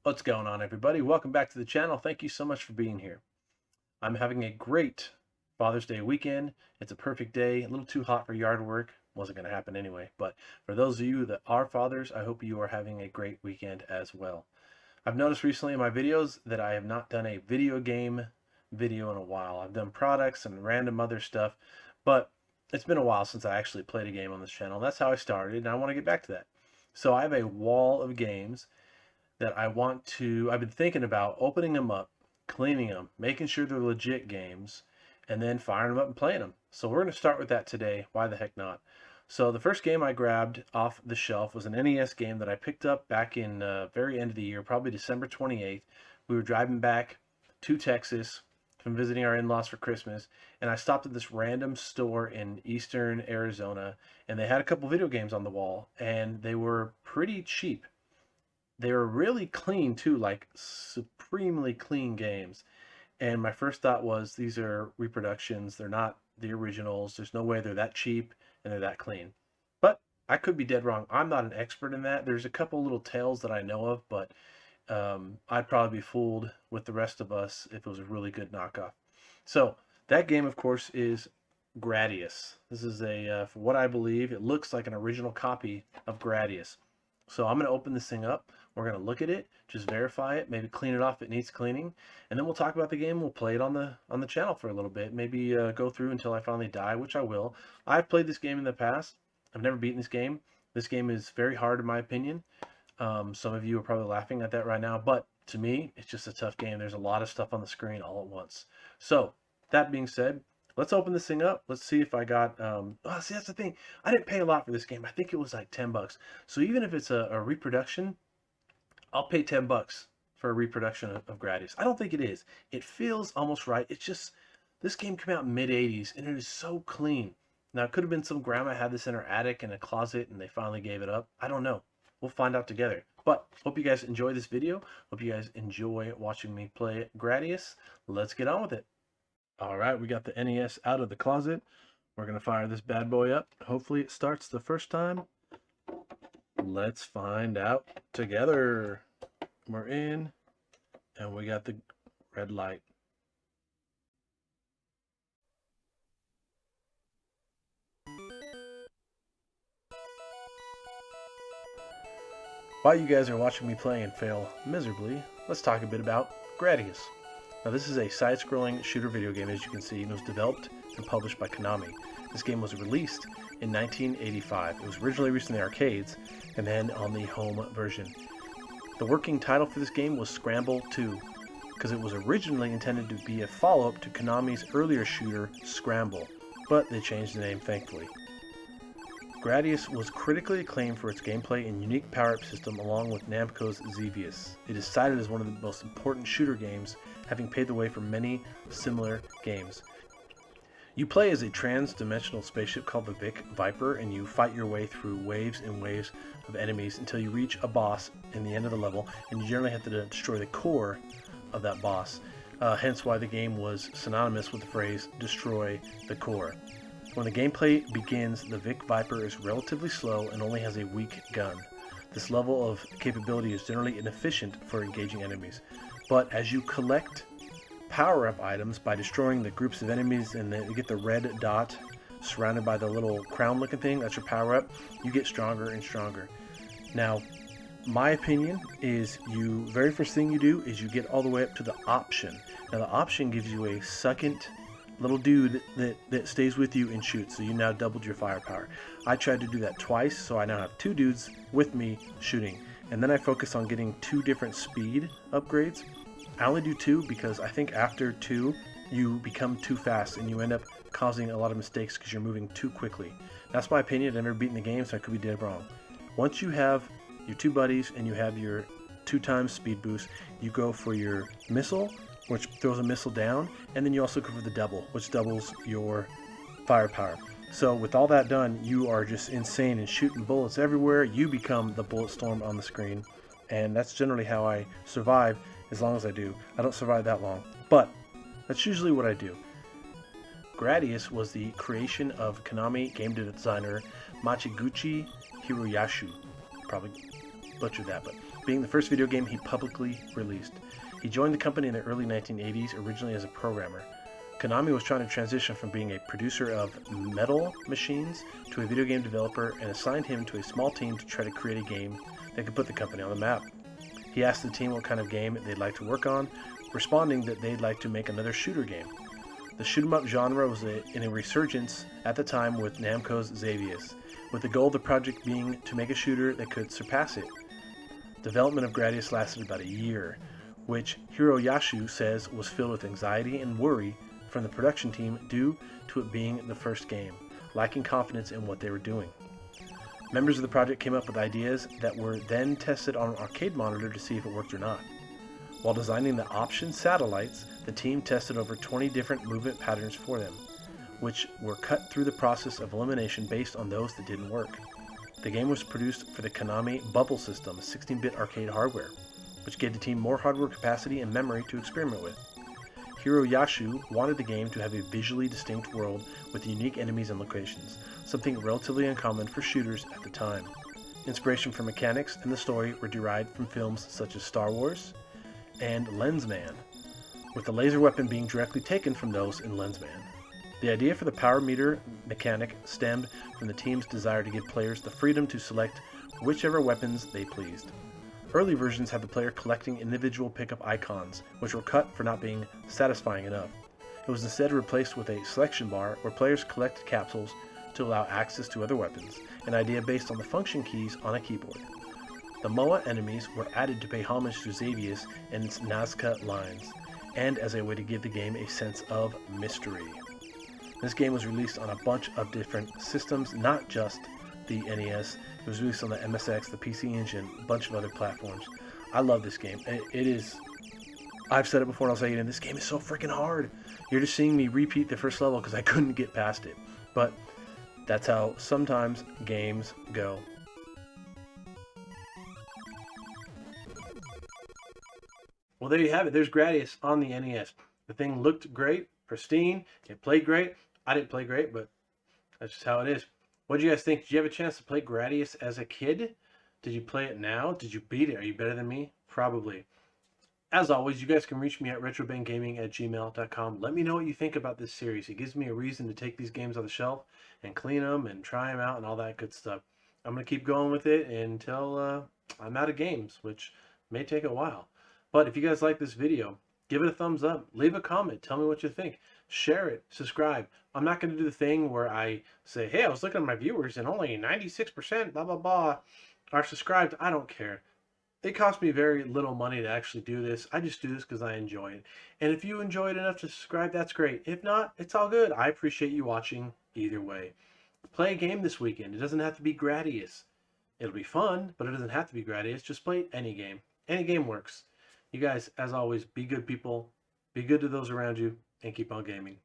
What's going on, everybody? Welcome back to the channel. Thank you so much for being here. I'm having a great Father's Day weekend. It's a perfect day, a little too hot for yard work. Wasn't going to happen anyway, but for those of you that are fathers, I hope you are having a great weekend as well. I've noticed recently in my videos that I have not done a video game video in a while. I've done products and random other stuff, but it's been a while since I actually played a game on this channel. That's how I started, and I want to get back to that. So I have a wall of games that I've been thinking about opening them up, cleaning them, making sure they're legit games, and then firing them up and playing them. So we're going to start with that today. Why the heck not? So the first game I grabbed off the shelf was an NES game that I picked up back in very end of the year, probably December 28th. We were driving back to Texas from visiting our in-laws for Christmas, and I stopped at this random store in eastern Arizona, and they had a couple video games on the wall, and they were pretty cheap. They were really clean too, like supremely clean games. And my first thought was these are reproductions. They're not the originals. There's no way they're that cheap and they're that clean. But I could be dead wrong. I'm not an expert in that. There's a couple little tales that I know of, but I'd probably be fooled with the rest of us if it was a really good knockoff. So that game, of course, is Gradius. This is for what I believe, it looks like an original copy of Gradius. So I'm going to open this thing up. We're going to look at it, just verify it, maybe clean it off if it needs cleaning, and then we'll talk about the game. We'll play it on the channel for a little bit. Maybe go through until I finally die, which I will. I've played this game in the past. I've never beaten this game. This game is very hard in my opinion. Some of you are probably laughing at that right now, but to me, it's just a tough game. There's a lot of stuff on the screen all at once. So that being said, let's open this thing up. Let's see if I got, see, that's the thing. I didn't pay a lot for this game. I think it was like 10 bucks. So even if it's a reproduction, I'll pay 10 bucks for a reproduction of Gradius. I don't think it is. It feels almost right. It's just, this game came out in mid-80s and it is so clean. Now, it could have been some grandma had this in her attic in a closet and they finally gave it up. I don't know. We'll find out together. But hope you guys enjoy this video. Hope you guys enjoy watching me play Gradius. Let's get on with it. All right, we got the NES out of the closet. We're going to fire this bad boy up. Hopefully it starts the first time. Let's find out together. We're in, and we got the red light. While you guys are watching me play and fail miserably, let's talk a bit about Gradius. Now this is a side-scrolling shooter video game, as you can see, and it was developed and published by Konami. This game was released in 1985. It was originally released in the arcades and then on the home version. The working title for this game was Scramble 2, because it was originally intended to be a follow-up to Konami's earlier shooter, Scramble, but they changed the name thankfully. Gradius was critically acclaimed for its gameplay and unique power-up system along with Namco's Xevious. It is cited as one of the most important shooter games, having paved the way for many similar games. You play as a trans-dimensional spaceship called the Vic Viper, and you fight your way through waves and waves of enemies until you reach a boss in the end of the level, and you generally have to destroy the core of that boss. Hence why the game was synonymous with the phrase, destroy the core. When the gameplay begins, the Vic Viper is relatively slow and only has a weak gun. This level of capability is generally inefficient for engaging enemies, but as you collect power-up items by destroying the groups of enemies and then you get the red dot surrounded by the little crown-looking thing, that's your power-up, you get stronger and stronger. Now, my opinion is very first thing you do is you get all the way up to the option. Now the option gives you a second little dude that stays with you and shoots, so you now doubled your firepower. I tried to do that twice, so I now have two dudes with me shooting, and then I focus on getting two different speed upgrades. I only do two because I think after two you become too fast and you end up causing a lot of mistakes because you're moving too quickly. That's my opinion. I've never beaten the game, so I could be dead wrong. Once you have your two buddies and you have your 2x speed boost, you go for your missile, which throws a missile down, and then you also go for the double, which doubles your firepower. So with all that done, you are just insane and shooting bullets everywhere. You become the bullet storm on the screen, and that's generally how I survive as long as I do. I don't survive that long, but that's usually what I do. Gradius was the creation of Konami game designer Machiguchi Hiroyasu. Probably butchered that, but being the first video game he publicly released. He joined the company in the early 1980s, originally as a programmer. Konami was trying to transition from being a producer of metal machines to a video game developer and assigned him to a small team to try to create a game that could put the company on the map. He asked the team what kind of game they'd like to work on, responding that they'd like to make another shooter game. The shoot-'em-up genre was in a resurgence at the time with Namco's Xavius, with the goal of the project being to make a shooter that could surpass it. Development of Gradius lasted about a year, which Hiroyasu says was filled with anxiety and worry from the production team due to it being the first game, lacking confidence in what they were doing. Members of the project came up with ideas that were then tested on an arcade monitor to see if it worked or not. While designing the option satellites, the team tested over 20 different movement patterns for them, which were cut through the process of elimination based on those that didn't work. The game was produced for the Konami Bubble System, 16-bit arcade hardware, which gave the team more hardware capacity and memory to experiment with. Hiroyasu wanted the game to have a visually distinct world with unique enemies and locations, something relatively uncommon for shooters at the time. Inspiration for mechanics and the story were derived from films such as Star Wars and Lensman, with the laser weapon being directly taken from those in Lensman. The idea for the power meter mechanic stemmed from the team's desire to give players the freedom to select whichever weapons they pleased. Early versions had the player collecting individual pickup icons, which were cut for not being satisfying enough. It was instead replaced with a selection bar where players collected capsules to allow access to other weapons, an idea based on the function keys on a keyboard. The MOA enemies were added to pay homage to Xavius and its Nazca lines, and as a way to give the game a sense of mystery. This game was released on a bunch of different systems, not just the NES. It was released on the MSX, the PC Engine, a bunch of other platforms. I love this game. It is, I've said it before and I'll say it again, this game is so freaking hard. You're just seeing me repeat the first level because I couldn't get past it. But that's how sometimes games go. Well, there you have it. There's Gradius on the NES. The thing looked great, pristine. It played great. I didn't play great, but that's just how it is. What do you guys think? Did you have a chance to play Gradius as a kid? Did you play it now? Did you beat it? Are you better than me? Probably. As always, you guys can reach me at retrobengaming@gmail.com. Let me know what you think about this series. It gives me a reason to take these games on the shelf and clean them and try them out and all that good stuff. I'm going to keep going with it until I'm out of games, which may take a while. But if you guys like this video, give it a thumbs up. Leave a comment. Tell me what you think. Share it. Subscribe. I'm not going to do the thing where I say, hey, I was looking at my viewers and only 96%, blah, blah, blah, are subscribed. I don't care. It costs me very little money to actually do this. I just do this because I enjoy it. And if you enjoy it enough to subscribe, that's great. If not, it's all good. I appreciate you watching either way. Play a game this weekend. It doesn't have to be Gradius. It'll be fun, but it doesn't have to be Gradius. Just play any game. Any game works. You guys, as always, be good people. Be good to those around you. And keep on gaming.